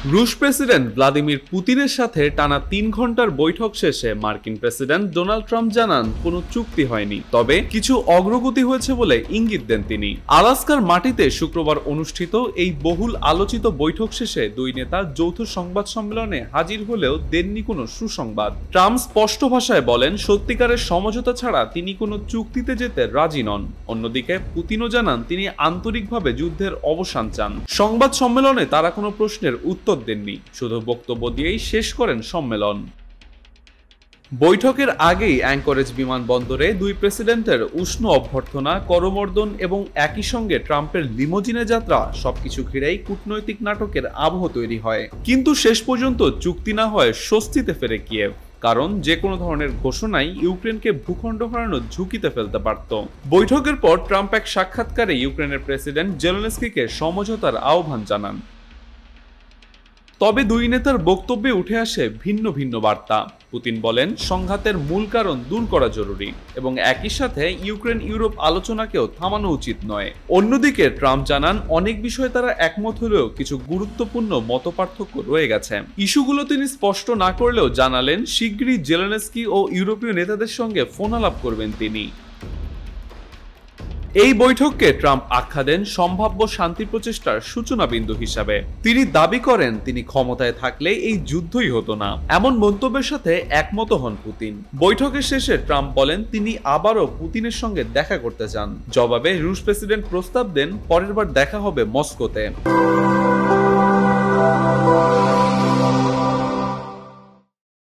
রুশ president Vladimir পুতিনের সাথে টানা ৩ ঘন্টার বৈঠক শেষে মার্কিন প্রেসিডেন্ট ডোনাল্ড ট্রাম্প জানান কোনো চুক্তি হয়নি, তবে কিছু অগ্রগতি হয়েছে বলে ইঙ্গিত দেন তিনি। আলাস্কার মাটিতে শুক্রবার অনুষ্ঠিত এই বহুল আলোচিত বৈঠক শেষে দুই নেতা যৌথ সংবাদ সম্মেলনে হাজির হলেও দেননি কোনো সুসংবাদ। ট্রাম্প স্পষ্ট ভাষায় বলেন সত্যিকারের সমঝোতা ছাড়া তিনি কোনো চুক্তিতে যেতে রাজি নন। অন্যদিকে পুতিনও জানান তিনি আন্তরিকভাবে যুদ্ধের অবসান চান। সংবাদ সম্মেলনে তারা কোনো প্রশ্নের উত্তর দেননি, শুধু বক্তব্য দিয়েই শেষ করেন সম্মেলন। বৈঠকের আগেই অ্যাঙ্করেজ বিমানবন্দরে দুই প্রেসিডেন্টের উষ্ণ অভ্যর্থনা, করমর্দন এবং একই সঙ্গে ট্রাম্পের লিমোজিনে যাত্রা সবকিছু ঘিরেই কূটনৈতিক নাটকের আবহ তৈরি হয়। কিন্তু শেষ পর্যন্ত চুক্তি না হয় স্বস্তিতে ফেরে কিয়েভ, কারণ যে কোনো ধরনের ঘোষণাই ইউক্রেনকে ভূখণ্ড হারানোর ঝুঁকিতে ফেলতে পারত। বৈঠকের পর ট্রাম্প এক সাক্ষাৎকারে ইউক্রেনের প্রেসিডেন্ট জেলেনস্কিকে সমঝোতার আহ্বান জানান। তবে দুই নেতার বক্তব্যে উঠে আসে ভিন্ন ভিন্ন বার্তা। পুতিন বলেন সংঘাতের মূল কারণ দূর করা জরুরি এবং একই সাথে ইউক্রেন ইউরোপ আলোচনাকেও থামানো উচিত নয়। অন্যদিকে ট্রাম্প জানান অনেক বিষয়ে তারা একমত হলেও কিছু গুরুত্বপূর্ণ মতপার্থক্য রয়ে গেছে। ইস্যুগুলো তিনি স্পষ্ট না করলেও জানালেন শিগগিরই জেলেনস্কি ও ইউরোপীয় নেতাদের সঙ্গে ফোন আলাপ করবেন তিনি। এই বৈঠককে ট্রাম্প আখ্যা দেন সম্ভাব্য শান্তি প্রচেষ্টার সূচনা বিন্দু হিসাবে। তিনি দাবি করেন তিনি ক্ষমতায় থাকলে এই যুদ্ধই হতো না। এমন মন্তব্যের সাথে একমত হন পুতিন। বৈঠকের শেষে ট্রাম্প বলেন তিনি আবারও পুতিনের সঙ্গে দেখা করতে চান। জবাবে রুশ প্রেসিডেন্ট প্রস্তাব দেন পরের বার দেখা হবে মস্কোতে।